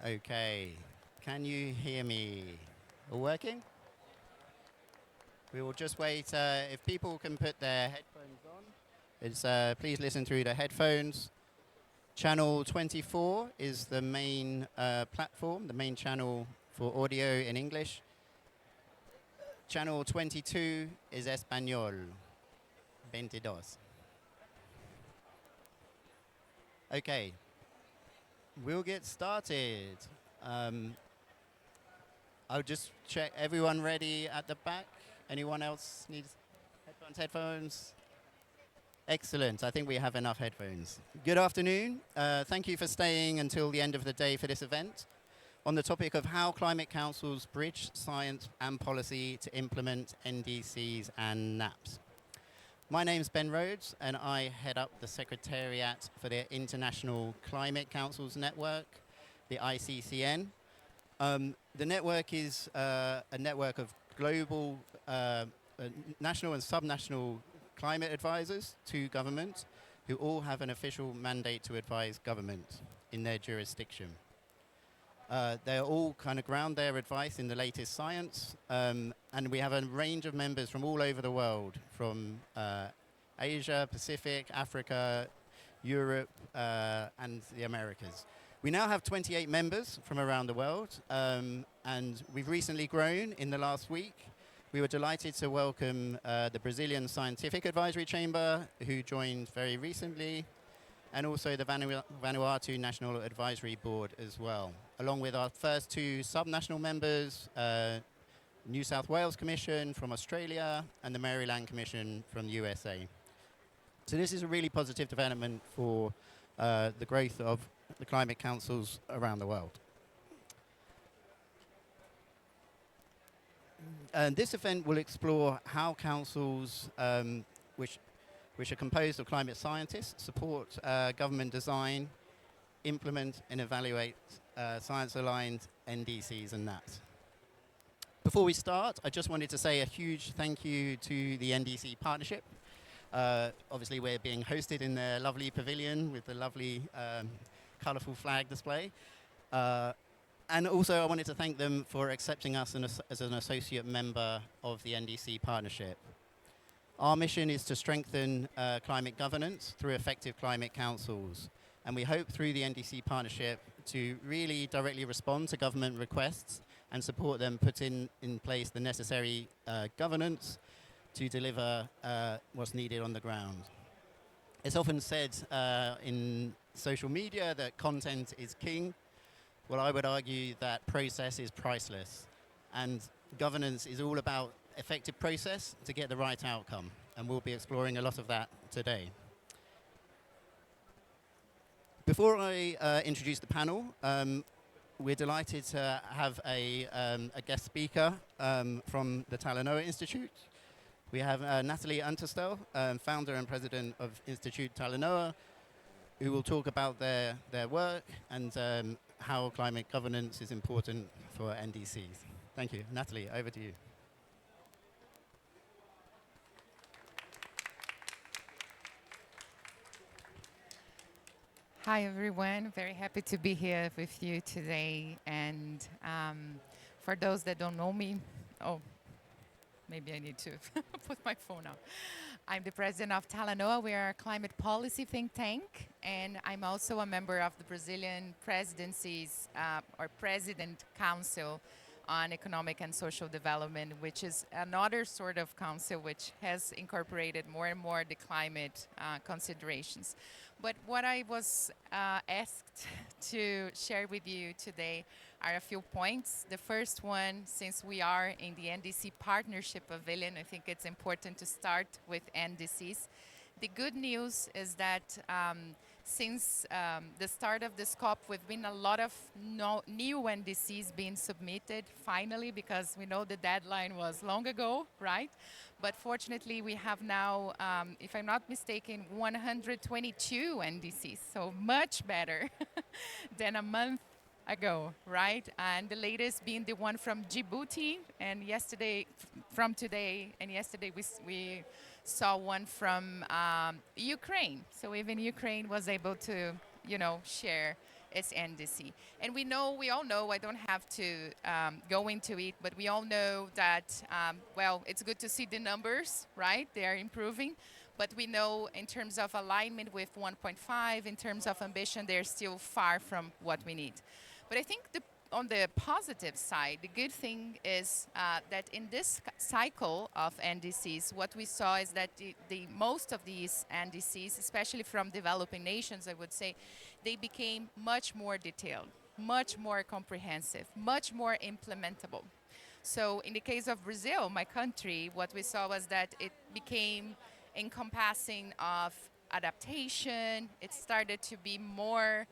Okay, can you hear me? All working? We will just wait. If people can put their headphones on, please listen through the headphones. Channel 24 is the main platform, the main channel for audio in English. Channel 22 is Español. 22. Okay, we'll get started. I'll just check. Everyone ready at the back? Anyone else needs headphones? Excellent. I think we have enough headphones. Good afternoon. Thank you for staying until the end of the day for this event on the topic of how climate councils bridge science and policy to implement NDCs and NAPs. My name's Ben Rhodes, and I head up the Secretariat for the International Climate Councils Network, the ICCN. The network is a network of global, national and subnational climate advisors to government who all have an official mandate to advise government in their jurisdiction. They're all kind of ground their advice in the latest science, and we have a range of members from all over the world, from Asia, Pacific, Africa, Europe, and the Americas. We now have 28 members from around the world, and we've recently grown in the last week. We were delighted to welcome the Brazilian Scientific Advisory Chamber, who joined very recently, and also the Vanuatu National Advisory Board as well, along with our first two subnational members, New South Wales Commission from Australia and the Maryland Commission from the USA. So this is a really positive development for the growth of the climate councils around the world. And this event will explore how councils, which are composed of climate scientists, support government design, implement and evaluate science-aligned NDCs and NAPs. Before we start, I just wanted to say a huge thank you to the NDC partnership. Obviously, we're being hosted in their lovely pavilion with the lovely colourful flag display. And also, I wanted to thank them for accepting us as an associate member of the NDC partnership. Our mission is to strengthen climate governance through effective climate councils. And we hope through the NDC partnership to really directly respond to government requests and support them put in place the necessary governance to deliver what's needed on the ground. It's often said in social media that content is king. Well, I would argue that process is priceless. And governance is all about effective process to get the right outcome. And we'll be exploring a lot of that today. Before I introduce the panel, we're delighted to have a guest speaker from the Talanoa Institute. We have Natalie Unterstel, founder and president of Institute Talanoa, who will talk about their work and how climate governance is important for NDCs. Thank you. Natalie, over to you. Hi, everyone. Very happy to be here with you today. And for those that don't know me, maybe I need to put my phone on. I'm the president of Talanoa. We are a climate policy think tank, and I'm also a member of the Brazilian presidency's or President Council on Economic and Social Development, which is another sort of council which has incorporated more and more the climate considerations. But what I was asked to share with you today are a few points. The first one, since we are in the NDC Partnership Pavilion, I think it's important to start with NDCs. The good news is that since the start of this COP, we've been a lot of new NDCs being submitted, finally, because we know the deadline was long ago, right? But fortunately, we have now, if I'm not mistaken, 122 NDCs, so much better than a month ago, right? And the latest being the one from Djibouti, and yesterday, from today, and yesterday we saw one from Ukraine. So even Ukraine was able to, share is NDC. And we all know, I don't have to go into it, but we all know that, well, it's good to see the numbers, right? They are improving. But we know in terms of alignment with 1.5, in terms of ambition, they're still far from what we need. But I think on the positive side, the good thing is that in this cycle of NDCs, what we saw is that the most of these NDCs, especially from developing nations, I would say, they became much more detailed, much more comprehensive, much more implementable. So in the case of Brazil, my country, what we saw was that it became encompassing of adaptation. It started to be more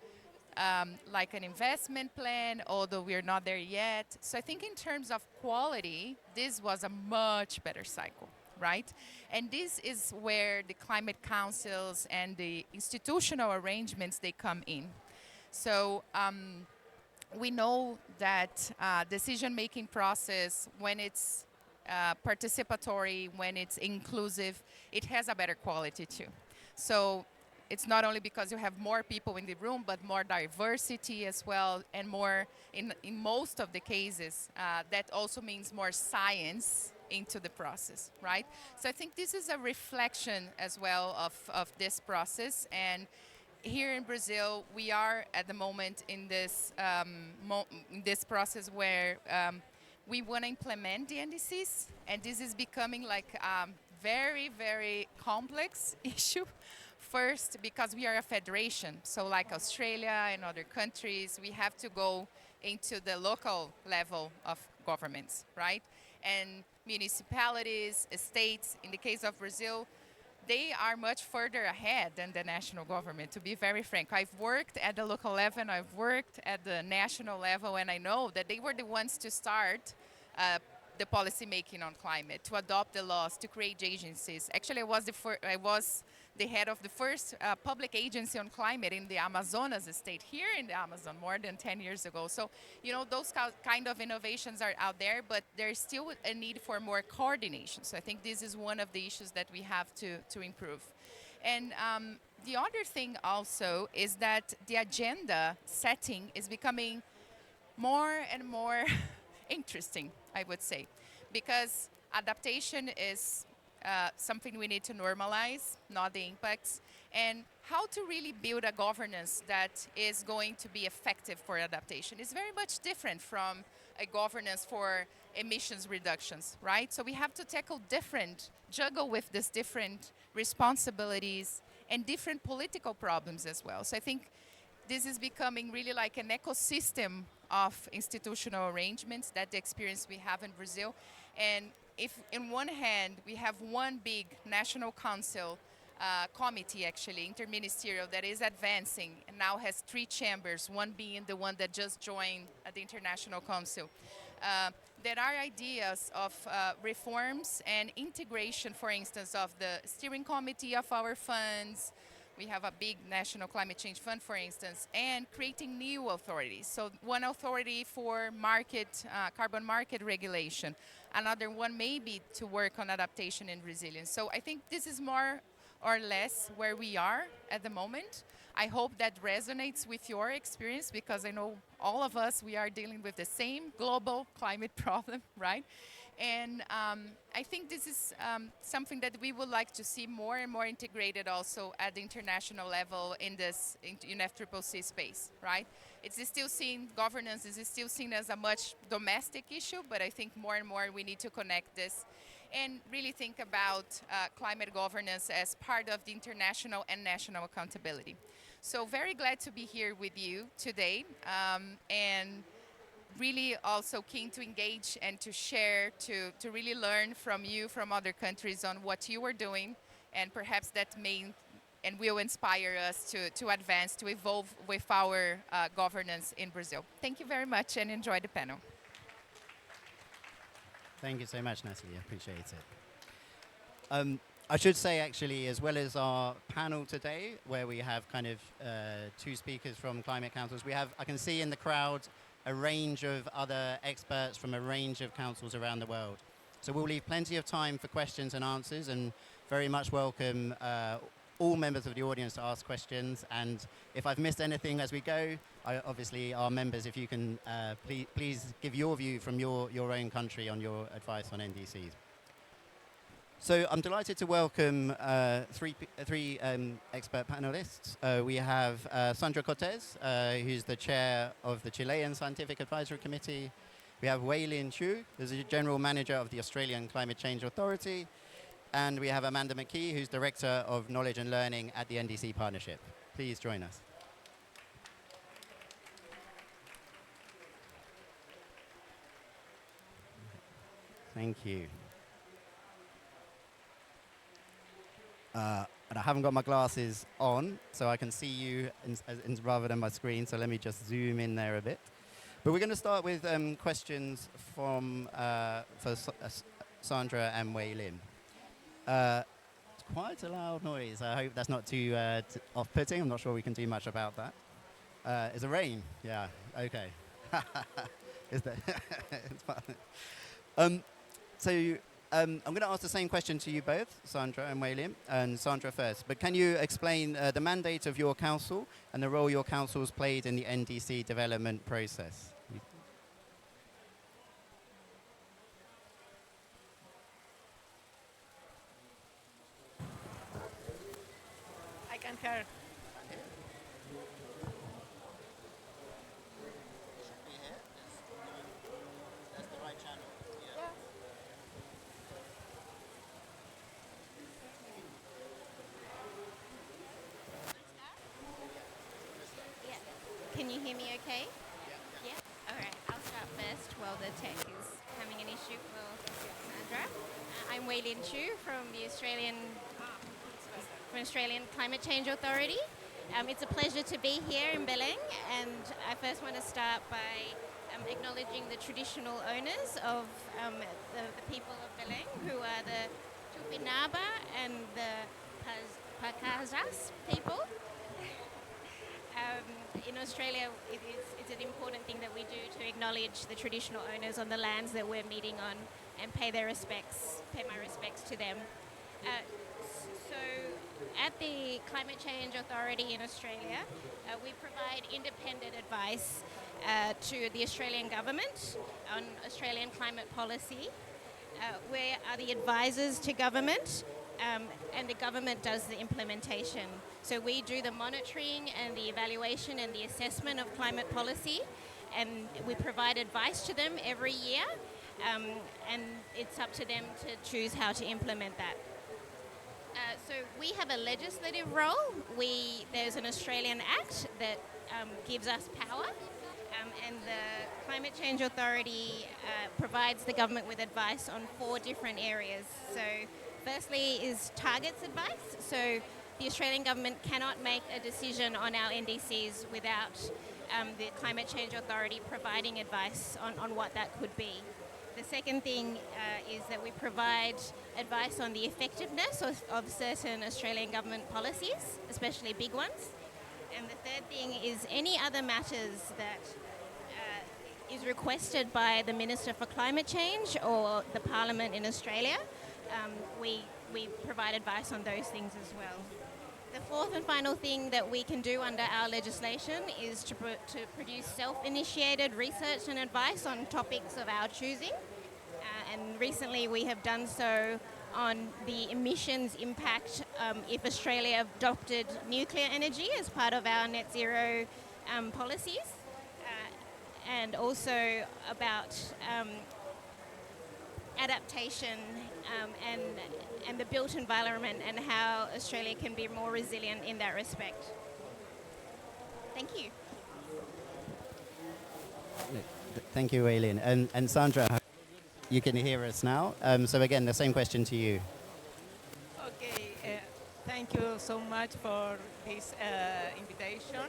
like an investment plan, although we're not there yet. So I think in terms of quality, this was a much better cycle, right? And this is where the climate councils and the institutional arrangements, they come in. So we know that decision-making process, when it's participatory, when it's inclusive, it has a better quality too. So it's not only because you have more people in the room, but more diversity as well, and more, in most of the cases, that also means more science into the process, right? So I think this is a reflection as well of this process. And here in Brazil, we are at the moment in this, this process where we want to implement the NDCs, and this is becoming like a very, very complex issue. First, because we are a federation, so like Australia and other countries, we have to go into the local level of governments, right? And municipalities, states, in the case of Brazil, they are much further ahead than the national government, to be very frank. I've worked at the local level, I've worked at the national level, and I know that they were the ones to start the policy making on climate, to adopt the laws, to create agencies. Actually, I was the head of the first public agency on climate in the Amazonas state, here in the Amazon, more than 10 years ago. So, you know, those kind of innovations are out there, but there's still a need for more coordination. So I think this is one of the issues that we have to improve. And the other thing also is that the agenda setting is becoming more and more interesting, I would say, because adaptation is something we need to normalize, not the impacts, and how to really build a governance that is going to be effective for adaptation is very much different from a governance for emissions reductions, right? So we have to juggle with these different responsibilities and different political problems as well. So I think this is becoming really like an ecosystem of institutional arrangements, that the experience we have in Brazil. And if in one hand we have one big national council committee, actually interministerial, that is advancing and now has 3 chambers, one being the one that just joined the International Council. There are ideas of reforms and integration, for instance, of the steering committee of our funds. We have a big national climate change fund, for instance, and creating new authorities. So one authority for carbon market regulation, another one maybe to work on adaptation and resilience. So I think this is more or less where we are at the moment. I hope that resonates with your experience, because I know all of us, we are dealing with the same global climate problem, right? And I think this is something that we would like to see more and more integrated also at the international level in this UNFCCC space, right? It's still seen, governance is still seen as a much domestic issue, but I think more and more we need to connect this and really think about climate governance as part of the international and national accountability. So very glad to be here with you today, and really also keen to engage and to share, to really learn from you, from other countries, on what you are doing, and perhaps that may and will inspire us to advance, to evolve with our governance in Brazil. Thank you very much, and enjoy the panel. Thank you so much, Natalie. I appreciate it. I should say, actually, as well as our panel today, where we have kind of 2 speakers from climate councils, I can see in the crowd a range of other experts from a range of councils around the world. So we'll leave plenty of time for questions and answers, and very much welcome all members of the audience to ask questions, and if I've missed anything as we go, obviously our members, if you can please give your view from your own country on your advice on NDCs. So I'm delighted to welcome three expert panelists. We have Sandra Cortez, who's the chair of the Chilean Scientific Advisory Committee. We have Wei Lin Chu, who's the general manager of the Australian Climate Change Authority. And we have Amanda McKee, who's director of knowledge and learning at the NDC Partnership. Please join us. Thank you. And I haven't got my glasses on, so I can see you rather than my screen, so let me just zoom in there a bit. But we're going to start with questions from for Sandra and Wei Lin. It's quite a loud noise. I hope that's not too off-putting. I'm not sure we can do much about that. Is it rain? Yeah, okay. Is that it's fun. I'm going to ask the same question to you both, Sandra and Wei Lin, and Sandra first. But can you explain the mandate of your council and the role your council has played in the NDC development process? I can hear. That's the right channel. Can you hear me okay? Yeah. All right. I'll start first while the tech is having an issue for Sandra. I'm Wei Lin Chu from the Australian Climate Change Authority. It's a pleasure to be here in Beleng, and I first want to start by acknowledging the traditional owners of the people of Beleng, who are the Tupinamba and the Pakazas people. In Australia, it's an important thing that we do to acknowledge the traditional owners on the lands that we're meeting on and pay my respects to them. So at the Climate Change Authority in Australia, we provide independent advice to the Australian government on Australian climate policy. We are the advisors to government, and the government does the implementation. So we do the monitoring and the evaluation and the assessment of climate policy, and we provide advice to them every year, and it's up to them to choose how to implement that. So we have a legislative role. There's an Australian Act that gives us power, and the Climate Change Authority provides the government with advice on 4 different areas. So firstly is targets advice. So the Australian government cannot make a decision on our NDCs without the Climate Change Authority providing advice on what that could be. The second thing is that we provide advice on the effectiveness of certain Australian government policies, especially big ones. And the third thing is any other matters that is requested by the Minister for Climate Change or the Parliament in Australia, we provide advice on those things as well. The fourth and final thing that we can do under our legislation is to produce self-initiated research and advice on topics of our choosing. And recently we have done so on the emissions impact if Australia adopted nuclear energy as part of our net zero policies, and also about adaptation and the built environment and how Australia can be more resilient in that respect. Thank you. Thank you, Wei Lin. And Sandra, you can hear us now. So again, the same question to you. Okay, thank you so much for this invitation.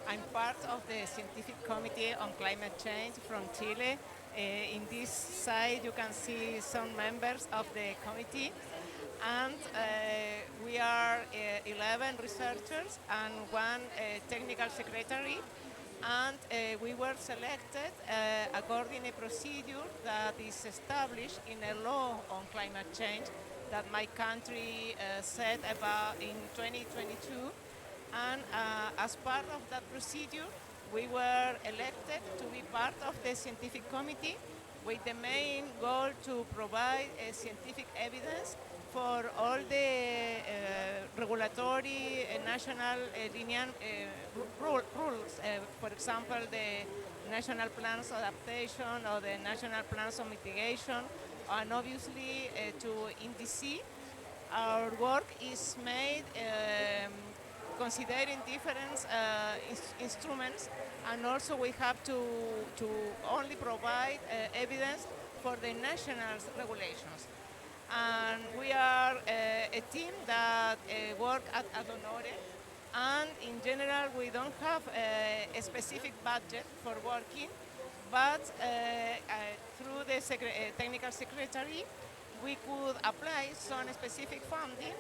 I'm part of the Scientific Committee on Climate Change from Chile. In this side, you can see some members of the committee, and we are 11 researchers and 1 technical secretary, and we were selected according a procedure that is established in a law on climate change that my country set about in 2022. And as part of that procedure, we were elected to be part of the scientific committee with the main goal to provide scientific evidence for all the regulatory national rules. For example, the national plans of adaptation or the national plans of mitigation, and obviously to NDC. Our work is made considering different instruments, and also we have to only provide evidence for the national regulations. And we are a team that work at Honore, and in general we don't have a specific budget for working, but through the technical secretary we could apply some specific funding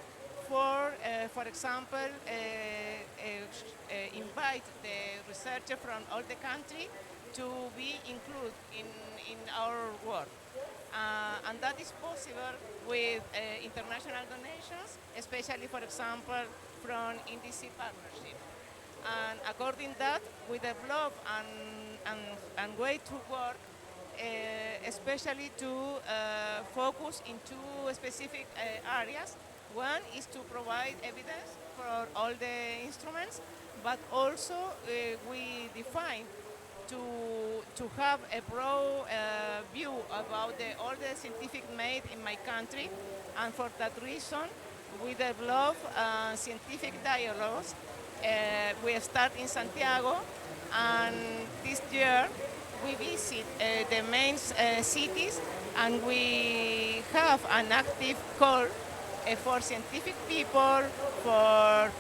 for example, invite the researcher from all the country to be included in our work. And that is possible with international donations, especially, for example, from NDC partnership. And according to that, we develop and way to work, especially to focus in two specific areas. One is to provide evidence for all the instruments, but also we define to have a broad view about all the scientific made in my country, and for that reason we develop scientific dialogues. We start in Santiago, and this year we visit the main cities, and we have an active call for scientific people, for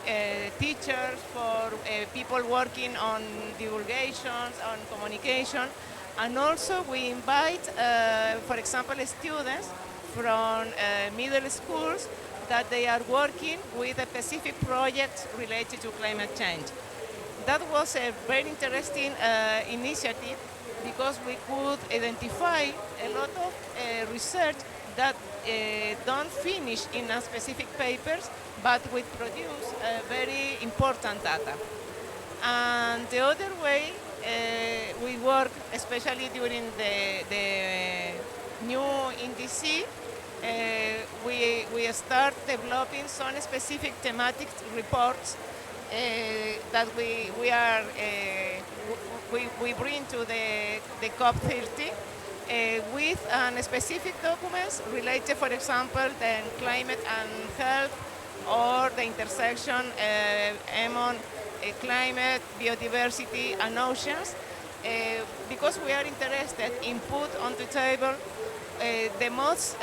teachers, for people working on divulgations, on communication, and also we invite, for example, students from middle schools that they are working with a specific project related to climate change. That was a very interesting initiative because we could identify a lot of research that don't finish in a specific papers, but we produce very important data. And the other way we work, especially during the new NDC, we start developing some specific thematic reports that we bring to the COP30 with specific documents related, for example, the climate and health, or the intersection among climate, biodiversity, and oceans, because we are interested in put on the table the most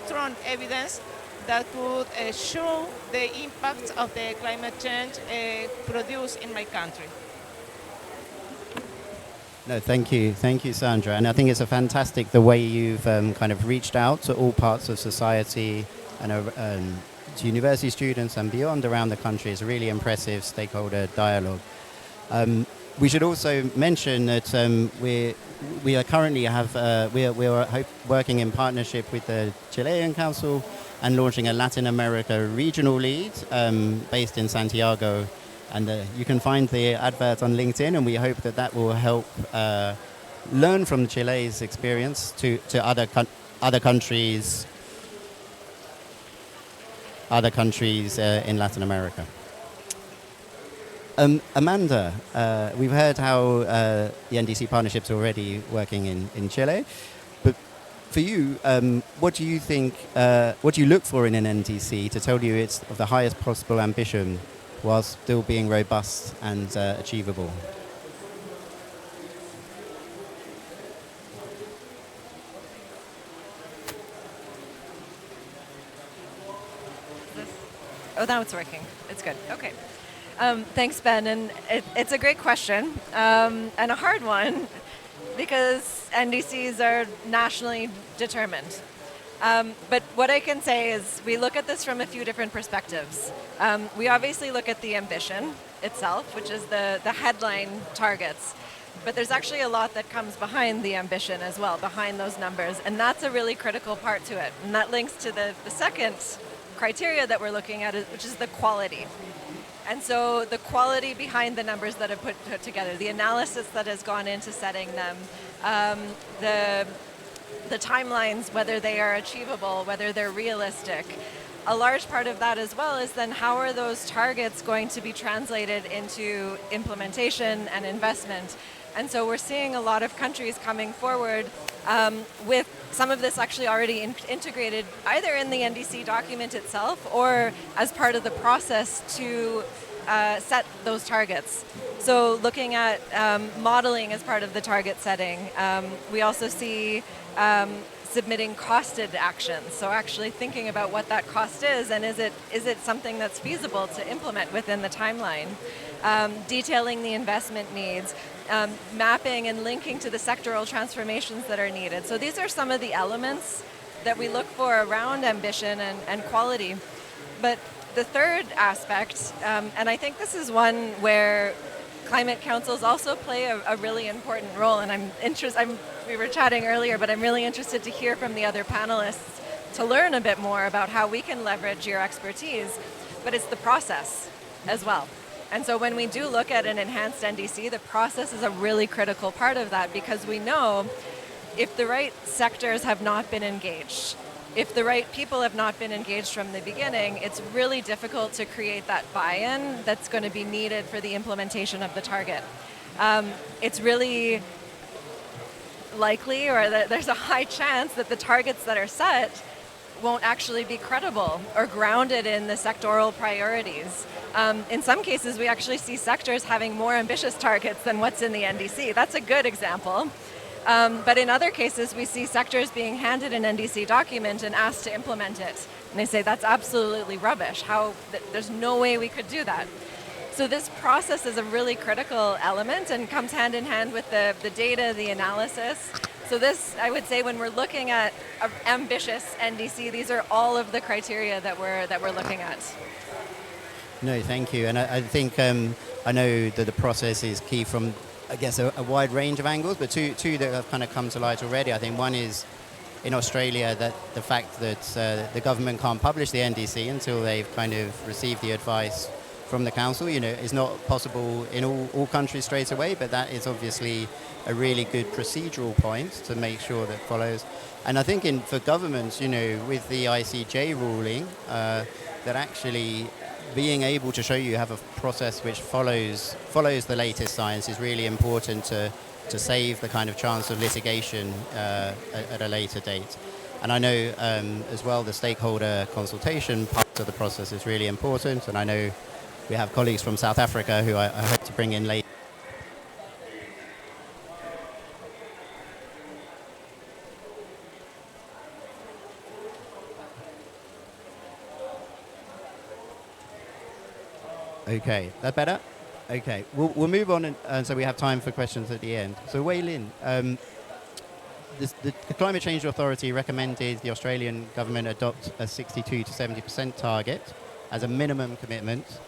strong evidence that could show the impact of the climate change produced in my country. No, thank you, Sandra. And I think it's fantastic the way you've kind of reached out to all parts of society and to university students and beyond around the country. It's a really impressive stakeholder dialogue. We should also mention that we are currently working in partnership with the Chilean Council and launching a Latin America regional lead based in Santiago. And you can find the advert on LinkedIn, and we hope that will help learn from Chile's experience to other countries in Latin America. Amanda, we've heard how the NDC partnership's already working in Chile, but for you, what do you think? What do you look for in an NDC to tell you it's of the highest possible ambition, while still being robust and achievable? Oh, now it's working. It's good. Okay. Thanks, Ben. And it's a great question and a hard one because NDCs are nationally determined. But what I can say is we look at this from a few different perspectives. We obviously look at the ambition itself, which is the headline targets. But there's actually a lot that comes behind the ambition as well, behind those numbers. And that's a really critical part to it. And that links to the second criteria that we're looking at, which is the quality. And so the quality behind the numbers that are put together, the analysis that has gone into setting them, the timelines, whether they are achievable, whether they're realistic. A large part of that as well is then how are those targets going to be translated into implementation and investment. And so we're seeing a lot of countries coming forward with some of this actually already integrated either in the NDC document itself or as part of the process to set those targets. So looking at modeling as part of the target setting. We also see submitting costed actions. So actually thinking about what that cost is and is it something that's feasible to implement within the timeline. Detailing the investment needs. Mapping and linking to the sectoral transformations that are needed. So these are some of the elements that we look for around ambition and quality. But the third aspect, and I think this is one where climate councils also play a really important role, and we were chatting earlier, but I'm really interested to hear from the other panelists to learn a bit more about how we can leverage your expertise, but it's the process as well. And so when we do look at an enhanced NDC, the process is a really critical part of that because we know if the right sectors have not been engaged, if the right people have not been engaged from the beginning, it's really difficult to create that buy-in that's going to be needed for the implementation of the target. It's really likely, or that there's a high chance that the targets that are set won't actually be credible or grounded in the sectoral priorities. In some cases, we actually see sectors having more ambitious targets than what's in the NDC. That's a good example. But in other cases, we see sectors being handed an NDC document and asked to implement it. And they say, that's absolutely rubbish. There's no way we could do that. So this process is a really critical element and comes hand in hand with the data, the analysis. So this, I would say, when we're looking at an ambitious NDC, these are all of the criteria that we're looking at. No, thank you. And I think I know that the process is key from, I guess, a wide range of angles, but two that have kind of come to light already. I think one is in Australia that the fact that the government can't publish the NDC until they've kind of received the advice from the council, is not possible in all countries straight away, but that is obviously a really good procedural point to make sure that follows. And I think for governments, with the ICJ ruling, that actually being able to show you have a process which follows the latest science is really important to save the kind of chance of litigation at a later date. And I know as well the stakeholder consultation part of the process is really important, and I know we have colleagues from South Africa who I hope to bring in later. Okay, that better? Okay, we'll move on, and so we have time for questions at the end. So Wei Lin, the Climate Change Authority recommended the Australian government adopt a 62 to 70% target as a minimum commitment,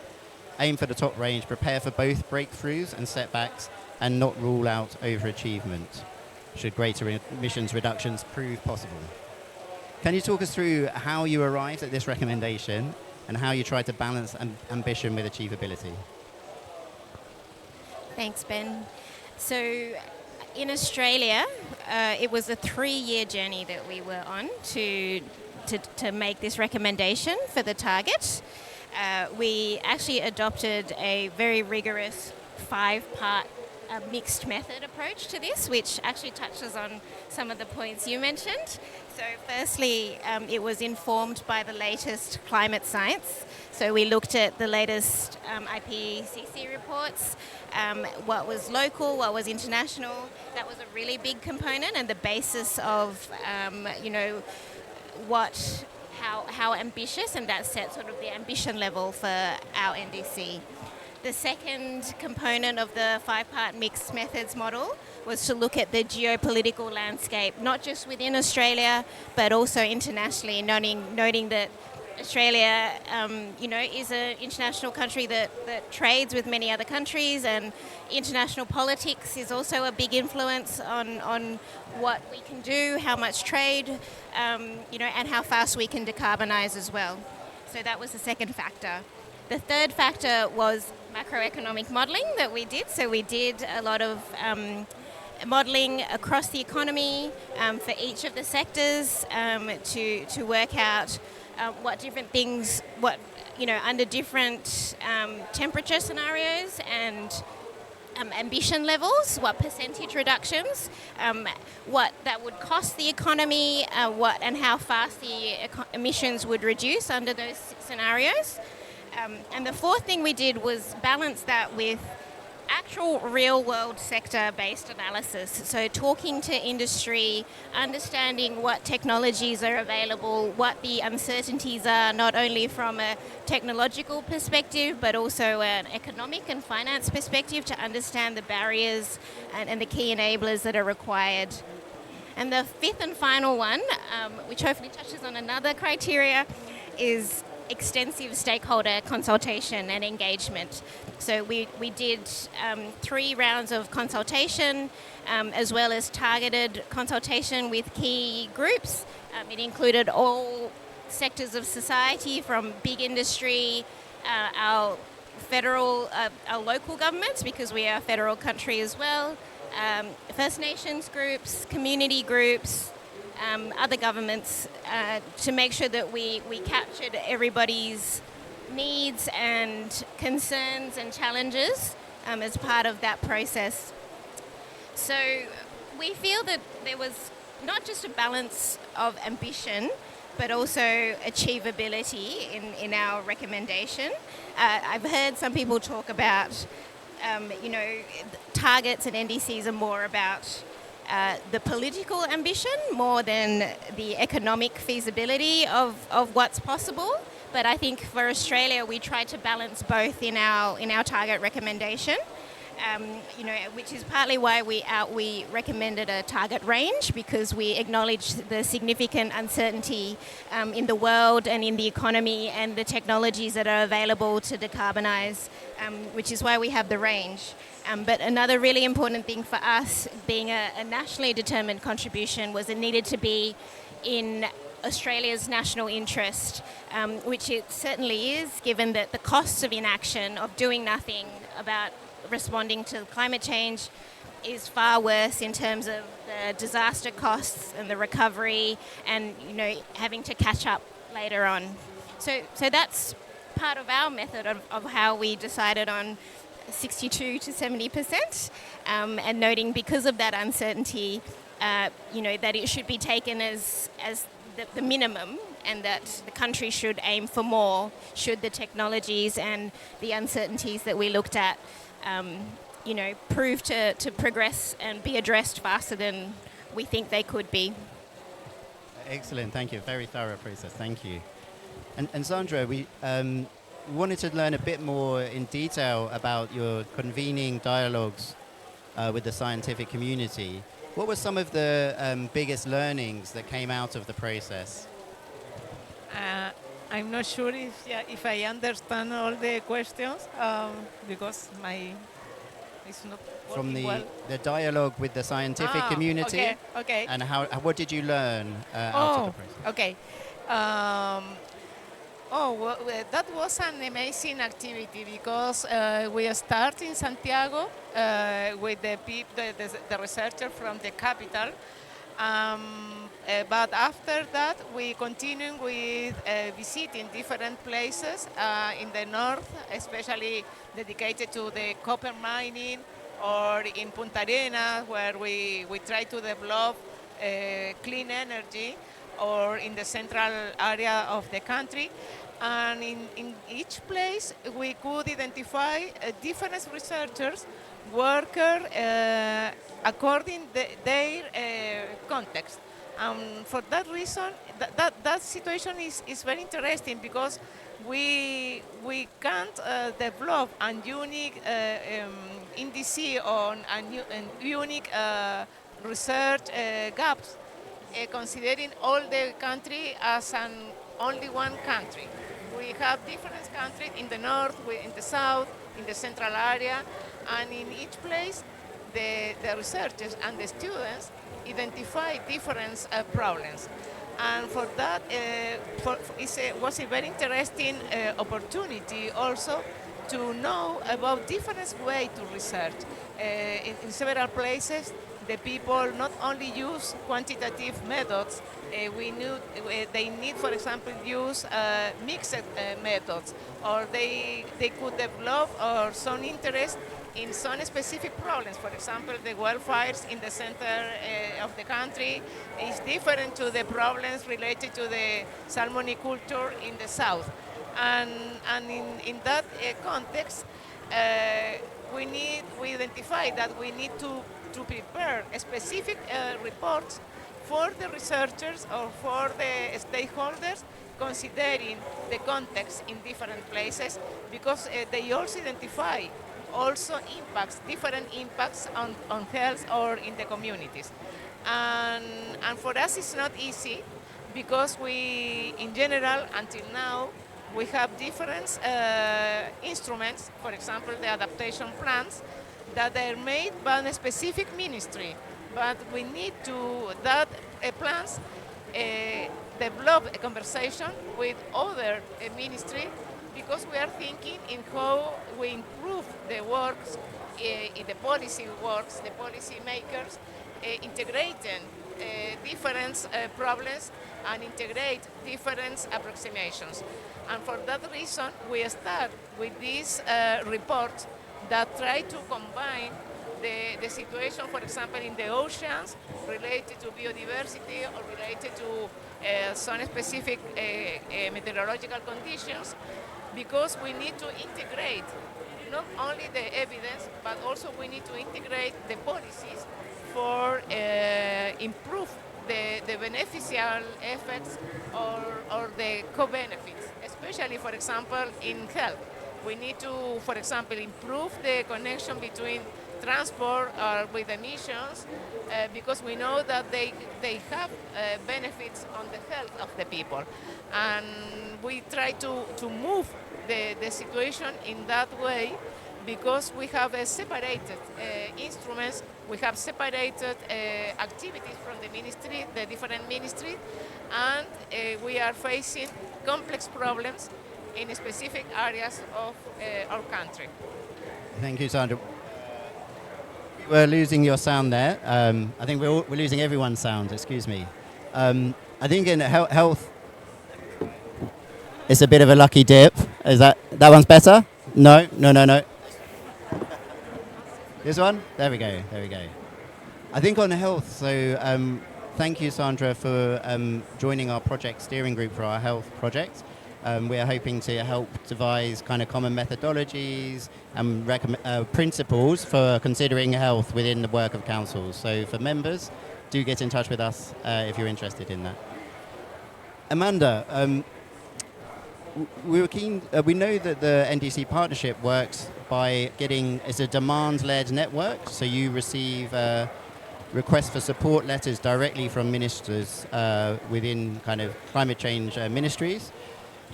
aim for the top range, prepare for both breakthroughs and setbacks, and not rule out overachievement should greater emissions reductions prove possible. Can you talk us through how you arrived at this recommendation and how you try to balance ambition with achievability? Thanks, Ben. So in Australia, it was a 3-year journey that we were on to make this recommendation for the target. We actually adopted a very rigorous 5-part mixed method approach to this, which actually touches on some of the points you mentioned. So firstly, it was informed by the latest climate science. So we looked at the latest IPCC reports, what was local, what was international. That was a really big component and the basis of, how ambitious, and that set sort of the ambition level for our NDC. The second component of the 5-part mixed methods model was to look at the geopolitical landscape, not just within Australia, but also internationally, noting that Australia, is an international country that trades with many other countries, and international politics is also a big influence on what we can do, how much trade, and how fast we can decarbonise as well. So that was the second factor. The third factor was macroeconomic modelling that we did. So we did a lot of modelling across the economy for each of the sectors to work out what different things, under different temperature scenarios and ambition levels, what percentage reductions, what that would cost the economy, and how fast the emissions would reduce under those scenarios. And the fourth thing we did was balance that with actual real-world sector-based analysis. So talking to industry, understanding what technologies are available, what the uncertainties are, not only from a technological perspective, but also an economic and finance perspective, to understand the barriers and the key enablers that are required. And the fifth and final one, which hopefully touches on another criteria, is extensive stakeholder consultation and engagement. So we did 3 rounds of consultation, as well as targeted consultation with key groups. It included all sectors of society, from big industry, our federal, our local governments, because we are a federal country as well, First Nations groups, community groups, other governments, to make sure that we captured everybody's needs and concerns and challenges as part of that process. So we feel that there was not just a balance of ambition, but also achievability in our recommendation. I've heard some people talk about, targets and NDCs are more about the political ambition more than the economic feasibility of what's possible. But I think for Australia, we tried to balance both in our target recommendation, which is partly why we recommended a target range, because we acknowledge the significant uncertainty in the world and in the economy and the technologies that are available to decarbonise, which is why we have the range. But another really important thing for us, being a nationally determined contribution, was it needed to be in Australia's national interest, which it certainly is, given that the costs of inaction, of doing nothing about responding to climate change, is far worse in terms of the disaster costs and the recovery, and having to catch up later on. So that's part of our method of how we decided on 62 to 70%, and noting, because of that uncertainty, that it should be taken as the minimum, and that the country should aim for more should the technologies and the uncertainties that we looked at prove to progress and be addressed faster than we think they could be. Excellent, thank you. Very thorough process, thank you. And Sandra, we wanted to learn a bit more in detail about your convening dialogues with the scientific community. What were some of the biggest learnings that came out of the process? I'm not sure if I understand all the questions, because it's not From well. the dialogue with the scientific community. Okay. And what did you learn out of the process? Okay. That was an amazing activity, because we start in Santiago with the researcher from the capital. But after that, we continue with visiting different places in the north, especially dedicated to the copper mining, or in Punta Arenas, where we try to develop clean energy, or in the central area of the country. And in each place, we could identify different researchers, workers, according to their context. For that reason, that situation is very interesting, because we can't develop a unique NDC on a unique research gaps, considering all the country as an only one country. We have different countries in the north, in the south, in the central area, and in each place, the researchers and the students identify different problems. And for that, was a very interesting opportunity also to know about different ways to research. In several places, the people not only use quantitative methods, they need, for example, use mixed methods, or they could develop or some interest in some specific problems. For example, the wildfires in the center of the country is different to the problems related to the salmoniculture in the south. And in that context, we identify that we need to prepare specific reports for the researchers or for the stakeholders, considering the context in different places, because they also identify different impacts on health or in the communities. And for us it's not easy, because we, in general, until now, we have different instruments, for example, the adaptation plans, that are made by a specific ministry. But we need to, that plans develop a conversation with other ministry, because we are thinking in how we improve the works, in the policy works, the policy makers, integrating different problems and integrate different approximations. And for that reason, we start with this report that try to combine the situation, for example, in the oceans, related to biodiversity or related to some specific meteorological conditions, because we need to integrate not only the evidence, but also we need to integrate the policies for improve the beneficial effects or the co-benefits, especially, for example, in health. We need to, for example, improve the connection between transport with emissions, because we know that they have benefits on the health of the people. And we try to move the situation in that way, because we have separated instruments, we have separated activities from the ministry, the different ministries, and we are facing complex problems in specific areas of our country. Thank you, Sandra. We're losing your sound there. I think we're losing everyone's sound, excuse me. I think in health, it's a bit of a lucky dip. Is that one's better? No. This one? There we go. I think on health, so thank you, Sandra, for joining our project steering group for our health project. We are hoping to help devise kind of common methodologies and principles for considering health within the work of councils. So for members, do get in touch with us if you're interested in that. Amanda, we were keen. We know that the NDC partnership works by it's a demand-led network. So you receive requests for support letters directly from ministers within kind of climate change ministries.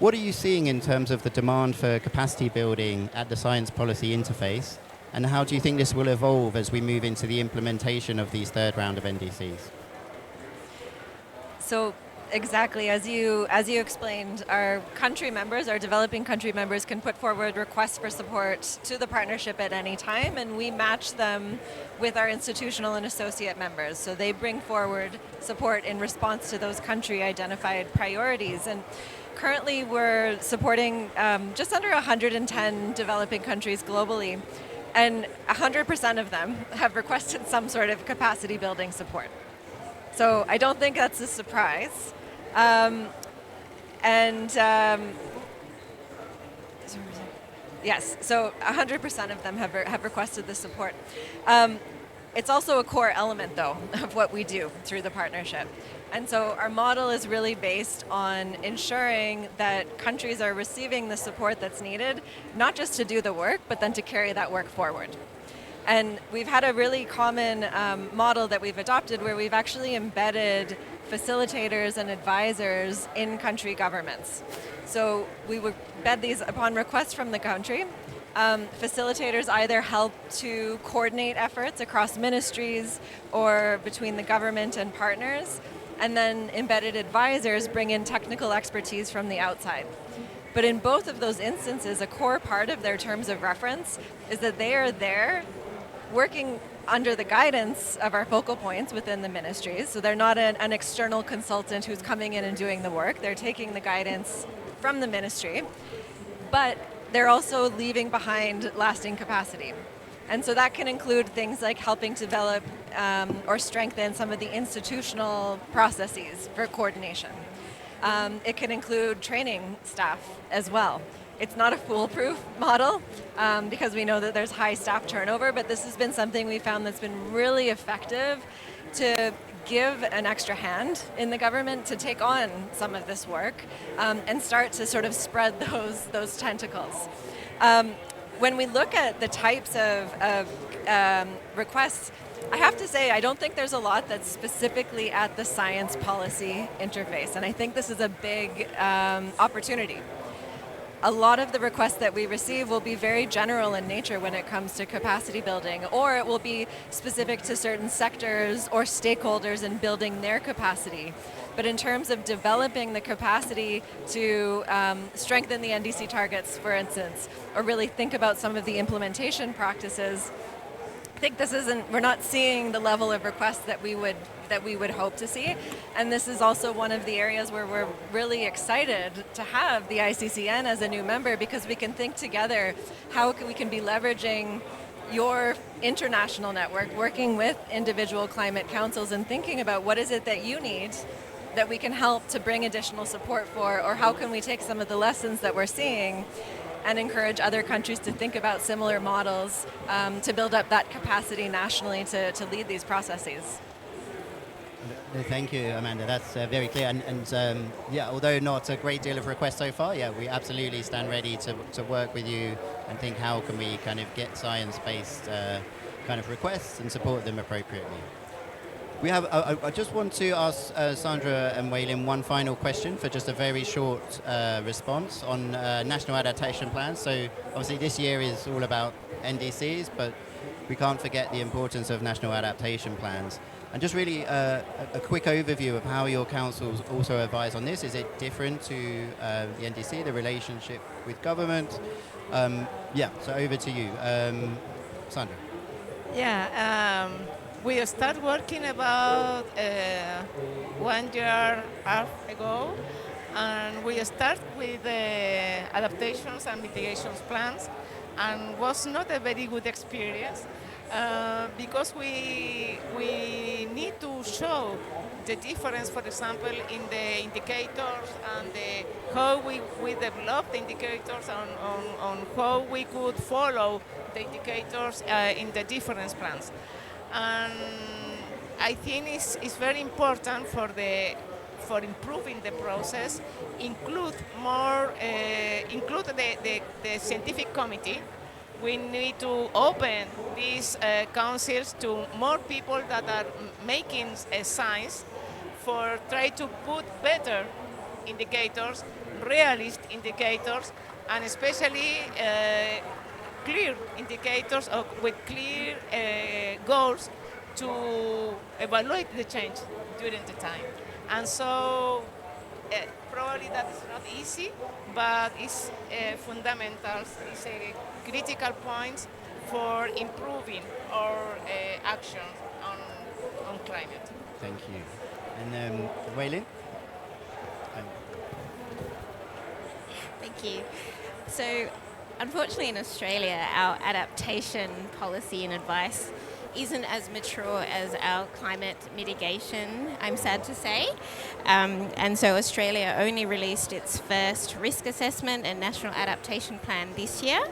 What are you seeing in terms of the demand for capacity building at the science policy interface, and how do you think this will evolve as we move into the implementation of these third round of NDCs? So exactly, as you explained, our developing country members can put forward requests for support to the partnership at any time, and we match them with our institutional and associate members. So they bring forward support in response to those country identified priorities. And currently we're supporting just under 110 developing countries globally, and 100% of them have requested some sort of capacity building support. So I don't think that's a surprise. Yes, so 100% of them have requested this support. It's also a core element, though, of what we do through the partnership. And so our model is really based on ensuring that countries are receiving the support that's needed, not just to do the work, but then to carry that work forward. And we've had a really common model that we've adopted where we've actually embedded facilitators and advisors in country governments. So we would bed these upon request from the country. Facilitators either help to coordinate efforts across ministries or between the government and partners, and then embedded advisors bring in technical expertise from the outside. But in both of those instances, a core part of their terms of reference is that they are there working under the guidance of our focal points within the ministries. So they're not an external consultant who's coming in and doing the work. They're taking the guidance from the ministry, but they're also leaving behind lasting capacity. And so that can include things like helping develop or strengthen some of the institutional processes for coordination. It can include training staff as well. It's not a foolproof model because we know that there's high staff turnover, but this has been something we found that's been really effective to give an extra hand in the government to take on some of this work and start to sort of spread those tentacles. When we look at the types of requests, I have to say I don't think there's a lot that's specifically at the science policy interface, and I think this is a big opportunity. A lot of the requests that we receive will be very general in nature when it comes to capacity building, or it will be specific to certain sectors or stakeholders in building their capacity. But in terms of developing the capacity to strengthen the NDC targets, for instance, or really think about some of the implementation practices, I think we're not seeing the level of requests that we would hope to see. And this is also one of the areas where we're really excited to have the ICCN as a new member, because we can think together how we can be leveraging your international network, working with individual climate councils and thinking about what is it that you need that we can help to bring additional support for, or how can we take some of the lessons that we're seeing and encourage other countries to think about similar models to build up that capacity nationally to lead these processes. Thank you, Amanda. That's very clear. And yeah, although not a great deal of requests so far, yeah, we absolutely stand ready to work with you and think how can we kind of get science-based kind of requests and support them appropriately. We have. I just want to ask Sandra and Waylin one final question for just a very short response on National Adaptation Plans. So obviously this year is all about NDCs, but we can't forget the importance of National Adaptation Plans. And just really a quick overview of how your councils also advise on this. Is it different to the NDC, the relationship with government? Yeah, so over to you, Sandra. Yeah, we started working about 1 year and a half ago, and we start with adaptations and mitigations plans, and was not a very good experience because we need to show the difference, for example, in the indicators and how we develop the indicators on how we could follow the indicators in the different plans. And I think it's very important for improving the process, include the scientific committee. We need to open these councils to more people that are making science, for try to put better indicators, realist indicators, and especially clear indicators with clear goals to evaluate the change during the time. And so probably that is not easy, but it's fundamental, it's a critical point for improving our actions on climate. Thank you. And Waylin? Thank you. So, unfortunately in Australia, our adaptation policy and advice isn't as mature as our climate mitigation, I'm sad to say. And so Australia only released its first risk assessment and National Adaptation Plan this year,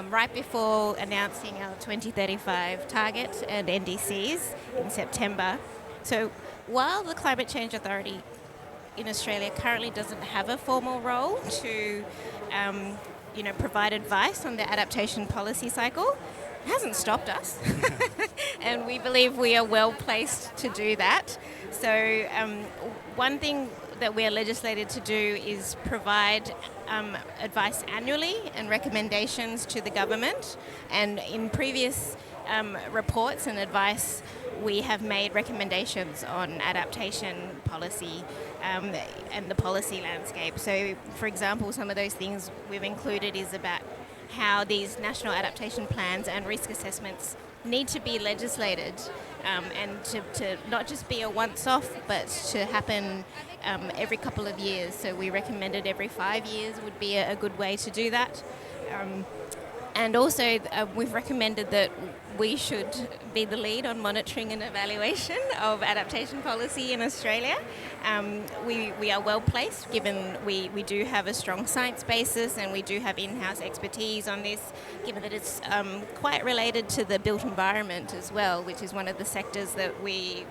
right before announcing our 2035 target and NDCs in September. So while the Climate Change Authority in Australia currently doesn't have a formal role to provide advice on the adaptation policy cycle, it hasn't stopped us. and we believe we are well placed to do that. So one thing that we are legislated to do is provide advice annually and recommendations to the government. And in previous reports and advice, we have made recommendations on adaptation policy and the policy landscape. So, for example, some of those things we've included is about how these national adaptation plans and risk assessments need to be legislated and to not just be a once-off, but to happen every couple of years. So we recommended every 5 years would be a good way to do that. And also we've recommended that we should be the lead on monitoring and evaluation of adaptation policy in Australia. We are well placed given we do have a strong science basis and we do have in-house expertise on this, given that it's quite related to the built environment as well, which is one of the sectors that we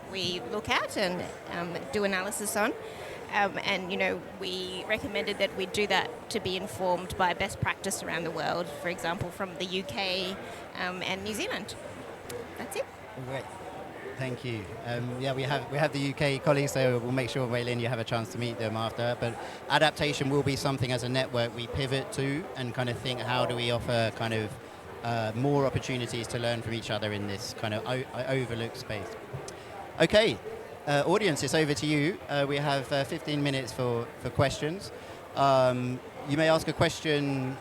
look at and do analysis on. And, you know, we recommended that we do that to be informed by best practice around the world, for example, from the UK and New Zealand. That's it. Great. Thank you. Yeah, we have the UK colleagues, so we'll make sure, Waylin, you have a chance to meet them after. But adaptation will be something as a network we pivot to and kind of think, how do we offer kind of more opportunities to learn from each other in this kind of overlooked space. Okay. Audience, it's over to you. We have 15 minutes for questions. You may ask a question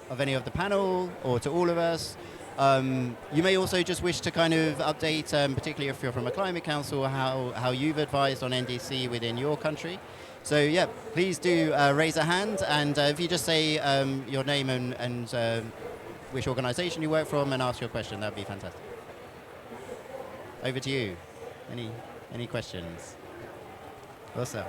of any of the panel or to all of us. You may also just wish to kind of update, particularly if you're from a climate council, how you've advised on NDC within your country. So yeah, please do raise a hand, and if you just say your name and which organisation you work from and ask your question, that would be fantastic. Over to you. Any questions? Also.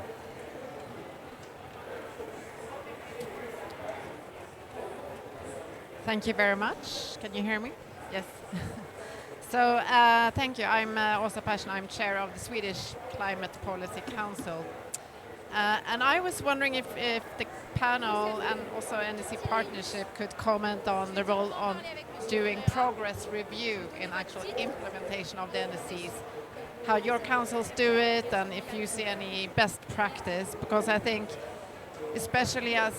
Thank you very much. Can you hear me? Yes. So thank you. I'm Åsa Persson. I'm chair of the Swedish Climate Policy Council. And I was wondering if the panel and also NDC partnership could comment on the role on doing progress review in actual implementation of the NDCs, how your councils do it, and if you see any best practice, because I think especially as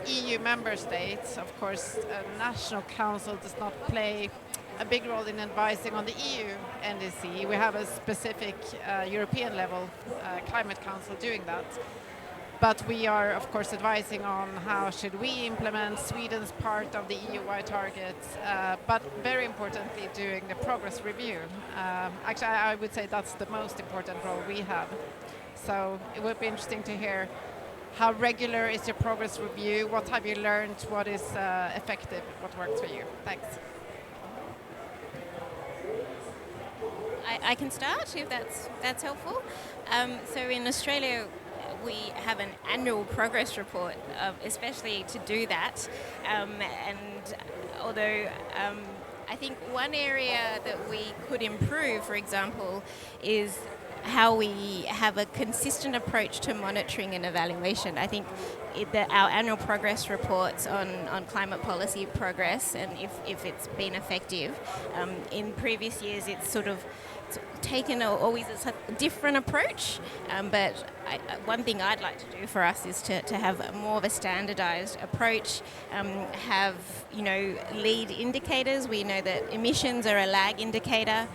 EU member states, of course, a national council does not play a big role in advising on the EU NDC. We have a specific European level climate council doing that. But we are, of course, advising on how should we implement Sweden's part of the EU-wide targets, but very importantly, doing the progress review. Actually, I would say that's the most important role we have. So it would be interesting to hear how regular is your progress review, what have you learned, what is effective, what works for you. Thanks. I can start if that's helpful. So in Australia, we have an annual progress report, especially to do that. And although I think one area that we could improve, for example, is how we have a consistent approach to monitoring and evaluation. I think our annual progress reports on climate policy progress and if it's been effective, in previous years it's sort of taken always a different approach, but one thing I'd like to do for us is to have more of a standardized approach, have lead indicators. We know that emissions are a lag indicator.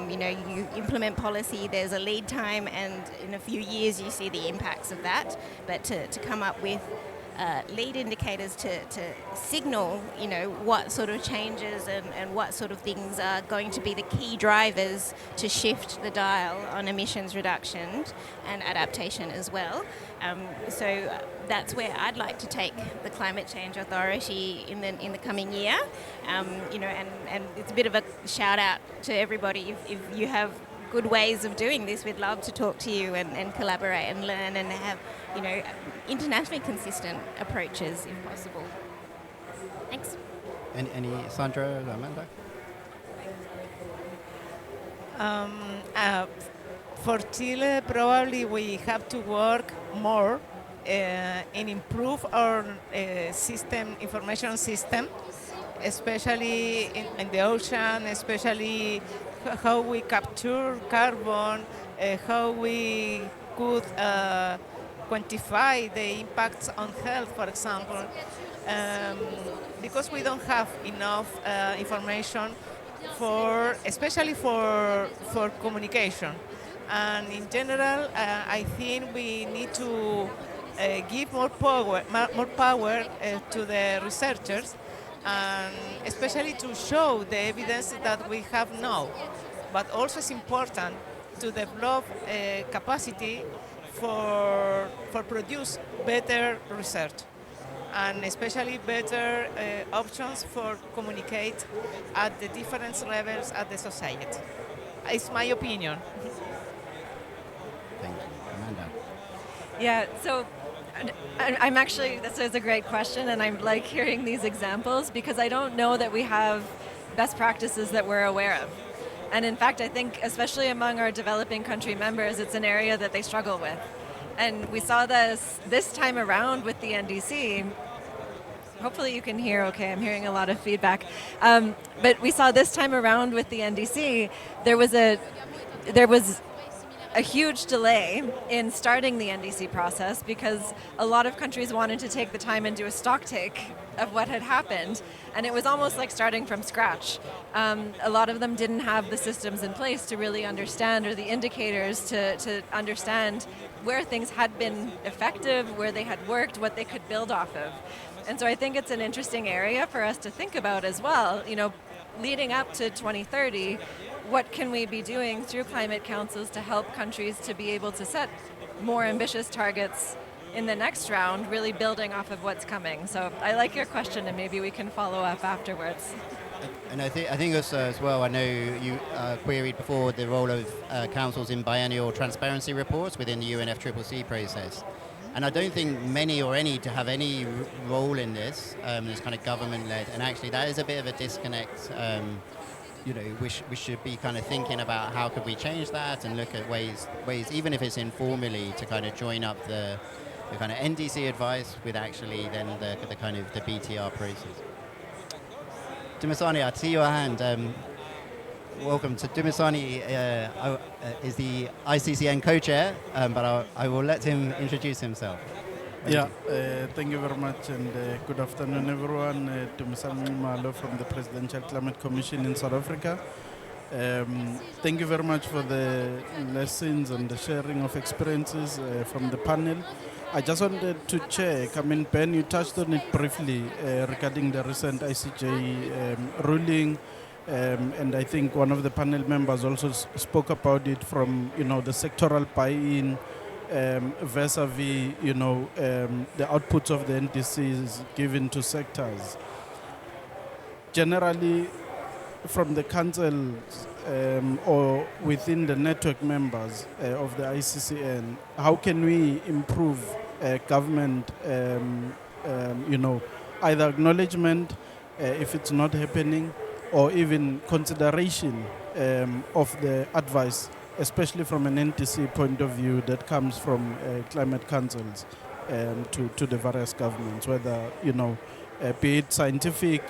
You implement policy, there's a lead time, and in a few years you see the impacts of that, but to come up with lead indicators to signal, what sort of changes and what sort of things are going to be the key drivers to shift the dial on emissions reduction and adaptation as well. So that's where I'd like to take the Climate Change Authority in the coming year. And it's a bit of a shout out to everybody. If you have good ways of doing this, we'd love to talk to you and collaborate and learn and have internationally consistent approaches if possible. Thanks. Any Sandra or Amanda? For Chile, probably we have to work more and improve our information system, especially in the ocean, especially how we capture carbon, how we could quantify the impacts on health, for example, because we don't have enough information especially for communication. And in general, I think we need to give more power to the researchers, and especially to show the evidence that we have now. But also it's important to develop capacity for produce better research, and especially better options for communicate at the different levels at the society. It's my opinion. Thank you. Amanda. Yeah, so I'm actually, this is a great question, and I'm like hearing these examples because I don't know that we have best practices that we're aware of. And in fact, I think especially among our developing country members, it's an area that they struggle with. And we saw this time around with the NDC. Hopefully you can hear okay, I'm hearing a lot of feedback. But we saw this time around with the NDC, there was a huge delay in starting the NDC process because a lot of countries wanted to take the time and do a stock take of what had happened, and it was almost like starting from scratch. A lot of them didn't have the systems in place to really understand, or the indicators to understand where things had been effective, where they had worked, what they could build off of. And so I think it's an interesting area for us to think about as well. You know, leading up to 2030, what can we be doing through climate councils to help countries to be able to set more ambitious targets in the next round, really building off of what's coming? So I like your question, and maybe we can follow up afterwards. And I think also as well, I know you queried before the role of councils in biennial transparency reports within the UNFCCC process. And I don't think many or any to have any role in this, this kind of government-led, and actually that is a bit of a disconnect. You know, we should be kind of thinking about how could we change that and look at ways, even if it's informally, to kind of join up the kind of NDC advice with actually then the kind of the BTR process. Dumisani, I see your hand. Welcome. So Dumisani is the ICCN co-chair, but I will let him introduce himself. Thank you very much, and good afternoon, everyone. Dumisani Malo from the Presidential Climate Commission in South Africa. Thank you very much for the lessons and the sharing of experiences from the panel. I just wanted to check, I mean, Ben, you touched on it briefly regarding the recent ICJ ruling. And I think one of the panel members also spoke about it from, you know, the sectoral buy-in vis-a-vis, you know, the outputs of the NDCs given to sectors. Generally, from the council or within the network members of the ICCN, how can we improve government, you know, either acknowledgement if it's not happening, or even consideration of the advice, especially from an NDC point of view that comes from climate councils to the various governments, whether, you know, be it scientific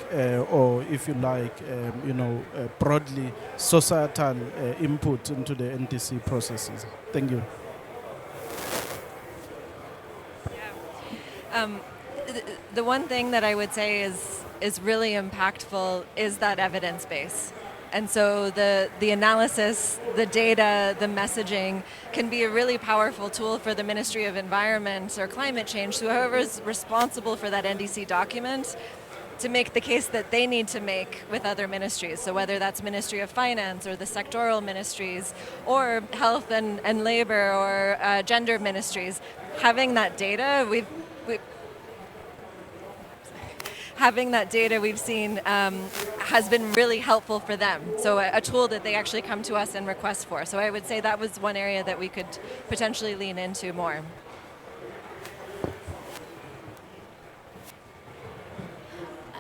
or, if you like, you know, broadly societal input into the NDC processes. Thank you. The one thing that I would say is really impactful is that evidence base. And so the analysis, the data, the messaging can be a really powerful tool for the Ministry of Environment or Climate Change, whoever is responsible for that NDC document, to make the case that they need to make with other ministries. So whether that's Ministry of Finance or the sectoral ministries or health and labor or gender ministries, having that data, having that data we've seen has been really helpful for them. So a tool that they actually come to us and request for. So I would say that was one area that we could potentially lean into more.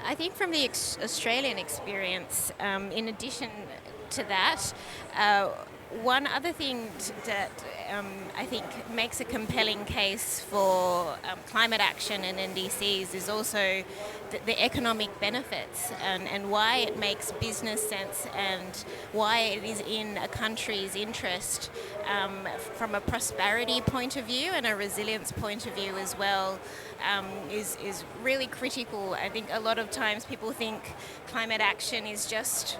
I think from the Australian experience, in addition to that, one other thing that I think makes a compelling case for climate action and NDCs is also the economic benefits and why it makes business sense and why it is in a country's interest from a prosperity point of view and a resilience point of view as well is really critical. I think a lot of times people think climate action is just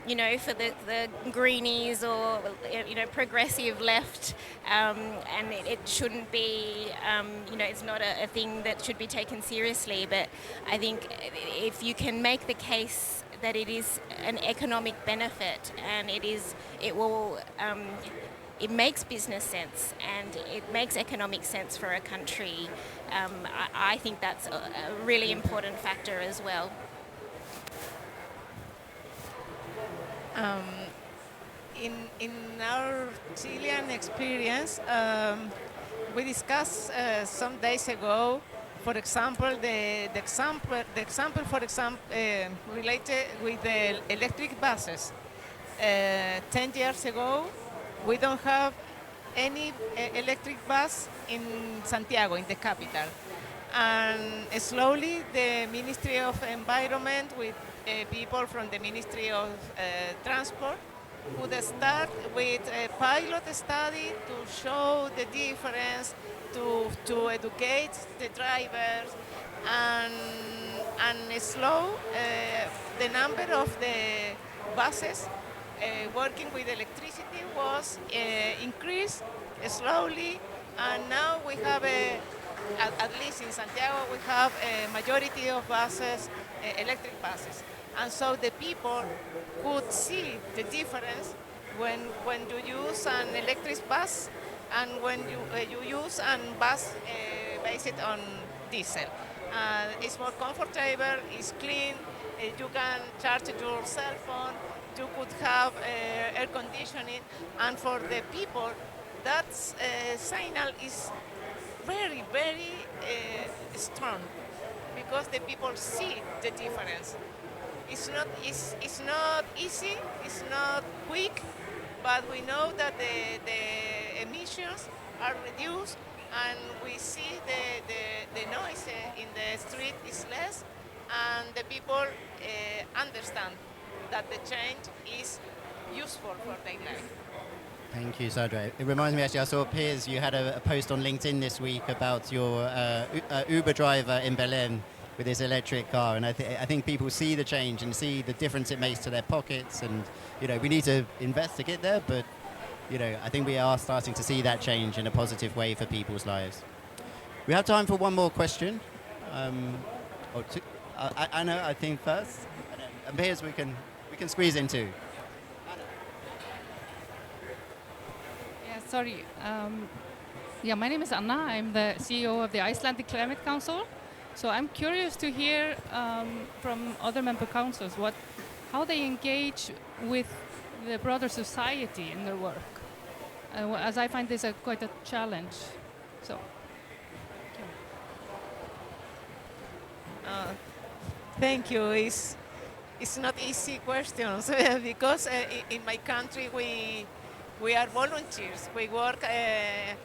for the greenies or, progressive left, and it shouldn't be, it's not a thing that should be taken seriously. But I think if you can make the case that it is an economic benefit and it makes business sense and it makes economic sense for a country, I think that's a really important factor as well. In our Chilean experience, we discussed some days ago, for example, the example related with the electric buses. 10 years ago, we don't have any electric bus in Santiago, in the capital. And slowly, the Ministry of Environment with people from the Ministry of Transport would start with a pilot study to show the difference, to educate the drivers, and the number of the buses working with electricity was increased slowly, and now we have at least in Santiago we have a majority of buses, electric buses. And so the people could see the difference when you use an electric bus and when you use a bus based on diesel. It's more comfortable, it's clean, you can charge your cell phone, you could have air conditioning, and for the people, that signal is very, very strong because the people see the difference. It's not easy, it's not quick, but we know that the emissions are reduced and we see the noise in the street is less, and the people understand that the change is useful for their life. Thank you, Sandra. It reminds me, actually, I saw Piers, you had a post on LinkedIn this week about your Uber driver in Berlin with his electric car, and I think people see the change and see the difference it makes to their pockets, and we need to invest to get there, but I think we are starting to see that change in a positive way for people's lives. We have time for one more question. Anna, I think first, and Piers we can squeeze in two. Sorry. My name is Anna. I'm the CEO of the Icelandic Climate Council. So I'm curious to hear from other member councils how they engage with the broader society in their work, as I find this quite a challenge. So, thank you. It's not easy questions because in my country we are volunteers. We work ad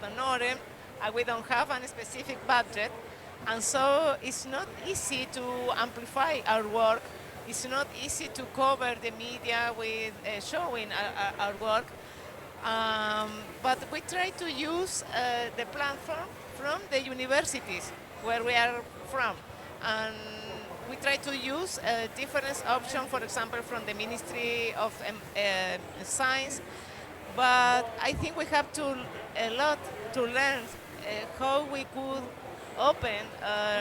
honorem. We don't have a specific budget, and so it's not easy to amplify our work. It's not easy to cover the media with showing our work, but we try to use the platform from the universities where we are from, and we try to use different options, for example, from the Ministry of Science, but I think we have a lot to learn how we could open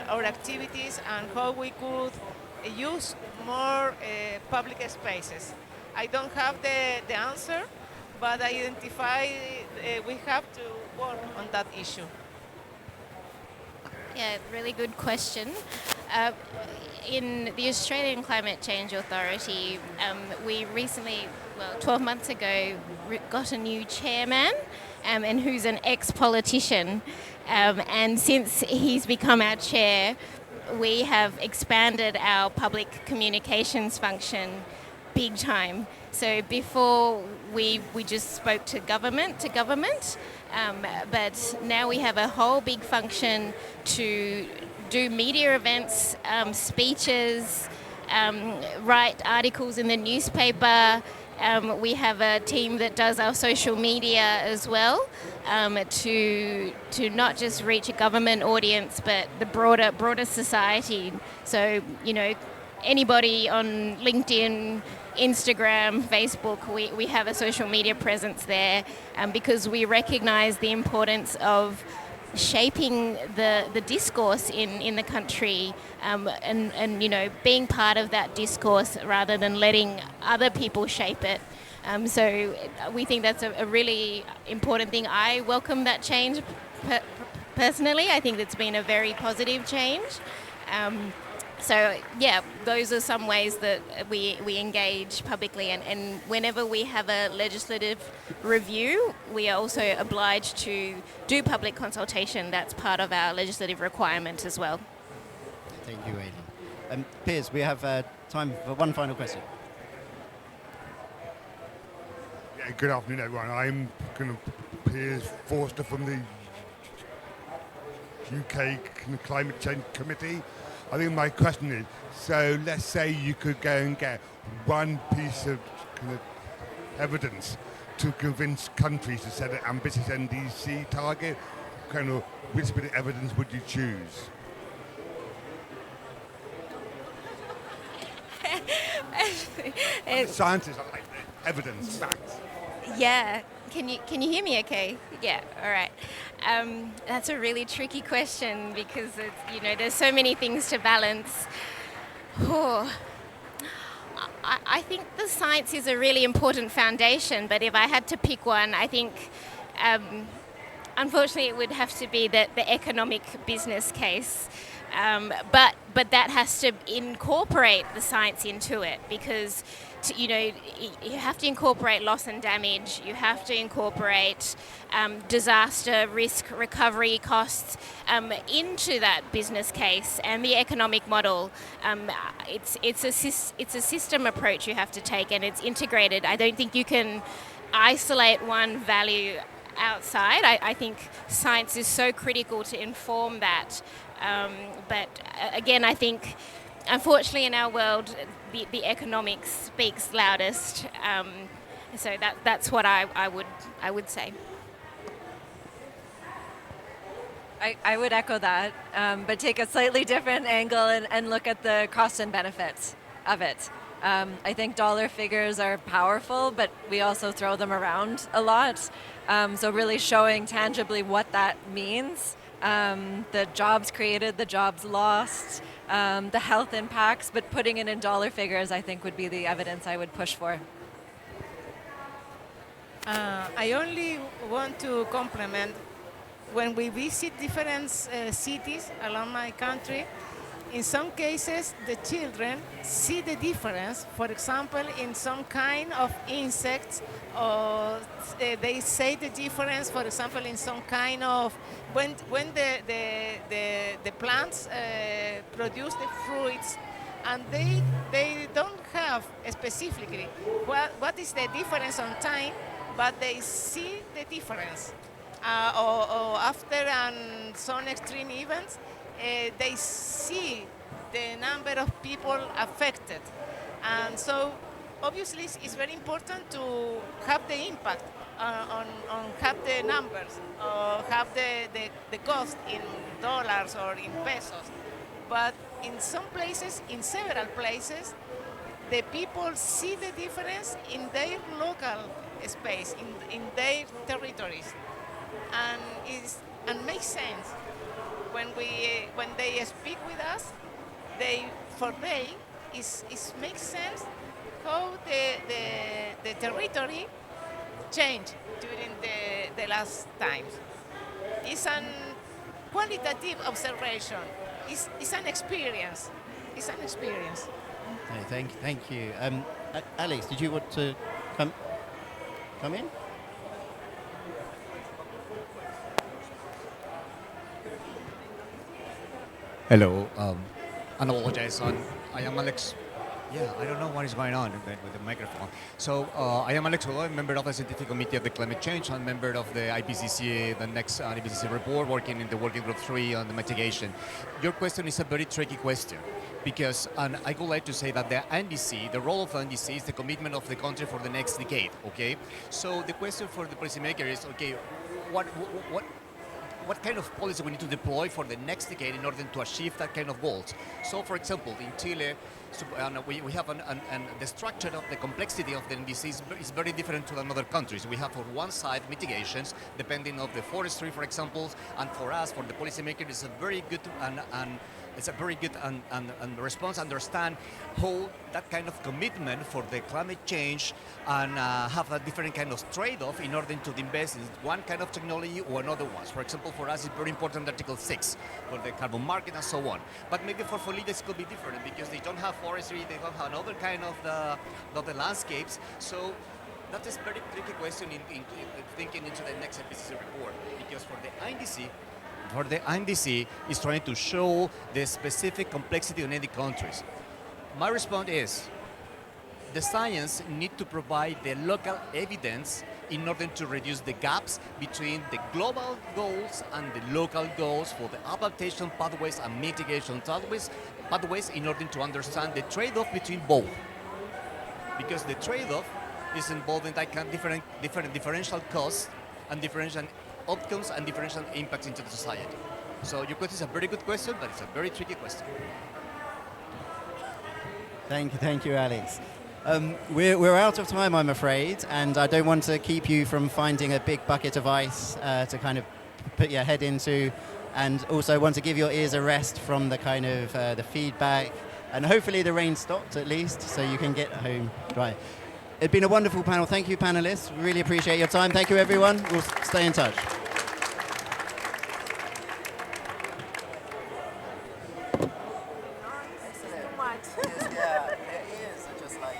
our activities and how we could use more public spaces. I don't have the answer, but I identify we have to work on that issue. Yeah, really good question. In the Australian Climate Change Authority, we recently, 12 months ago, got a new chairman, and who's an ex-politician. And since he's become our chair, we have expanded our public communications function big time. So before we just spoke to government, but now we have a whole big function to do media events, speeches, write articles in the newspaper. We have a team that does our social media as well, to not just reach a government audience, but the broader society. So, you know, anybody on LinkedIn, Instagram, Facebook, we have a social media presence there, because we recognize the importance of shaping the discourse in the country, and you know, being part of that discourse rather than letting other people shape it. So we think that's a really important thing. I welcome that change personally. I think it's been a very positive change. So yeah, those are some ways that we engage publicly, and whenever we have a legislative review, we are also obliged to do public consultation. That's part of our legislative requirement as well. Thank you, Aileen. Piers, we have time for one final question. Yeah, good afternoon, everyone. I'm Piers Forster from the UK Climate Change Committee. I think my question is, so let's say you could go and get one piece of evidence to convince countries to set an ambitious NDC target, which bit of evidence would you choose? Scientists are like evidence, facts. Yeah. Can you hear me okay? Yeah, all right. That's a really tricky question because it's, you know, there's so many things to balance. I think the science is a really important foundation, but if I had to pick one, I think unfortunately it would have to be the economic business case. But that has to incorporate the science into it, because you know, you have to incorporate loss and damage, you have to incorporate disaster risk recovery costs into that business case and the economic model. It's a system approach you have to take, and it's integrated. I don't think you can isolate one value outside. I think science is so critical to inform that. But again, I think, unfortunately, in our world, the economics speaks loudest. So that's what I would say. I would echo that, but take a slightly different angle and look at the costs and benefits of it. I think dollar figures are powerful, but we also throw them around a lot. So really showing tangibly what that means. The jobs created, the jobs lost, the health impacts, but putting it in dollar figures, I think, would be the evidence I would push for. I only want to complement, when we visit different cities around my country, in some cases the children see the difference, for example, in some kind of insects, or they say the difference, for example, in some kind of, when the plants produce the fruits, and they don't have specifically what is the difference on time, but they see the difference. Or after some extreme events, they see the number of people affected. And so obviously it's very important to have the impact on have the numbers, or have the cost in dollars or in pesos. But in some places, in several places, the people see the difference in their local space, in their territories. And makes sense when they speak with us. It makes sense how the territory changed during the last times. It's an qualitative observation. It's an experience. It's an experience. Okay, thank you. Alex, did you want to come in? Hello. I apologize. I am Alex Yeah, I don't know what is going on with the microphone. So I am Alex Olo, member of the Scientific Committee of the Climate Change. I'm member of the IPCC, the next IPCC report, working in the Working Group 3 on the mitigation. Your question is a very tricky question because I would like to say that the NDC, the role of the NDC is the commitment of the country for the next decade, okay? So the question for the policymaker is, okay, what kind of policy we need to deploy for the next decade in order to achieve that kind of goals. So, for example, in Chile, we have the structure of the complexity of the NDCs is very different to other countries. We have on one side mitigations, depending on the forestry, for example, and for us, for the policymaker, it's a very good response, understand how that kind of commitment for the climate change and have a different kind of trade-off in order to invest in one kind of technology or another ones. For example, for us, it's very important Article 6 for the carbon market and so on. But maybe for leaders it could be different because they don't have forestry, they don't have another kind of the landscapes. So that is a very tricky question in thinking into the next IPCC report, because for the NDC is trying to show the specific complexity in any countries. My response is, the science need to provide the local evidence in order to reduce the gaps between the global goals and the local goals for the adaptation pathways and mitigation pathways in order to understand the trade-off between both. Because the trade-off is involving that kind of differential costs and differential outcomes and differential impacts into the society. So your question is a very good question, but it's a very tricky question. Thank you, Alex. We're out of time, I'm afraid, and I don't want to keep you from finding a big bucket of ice to kind of put your head into, and also want to give your ears a rest from the kind of the feedback, and hopefully the rain stopped at least, so you can get home. Right. It's been a wonderful panel. Thank you, panelists. Really appreciate your time. Thank you, everyone. We'll stay in touch. Yeah, it is. Just like...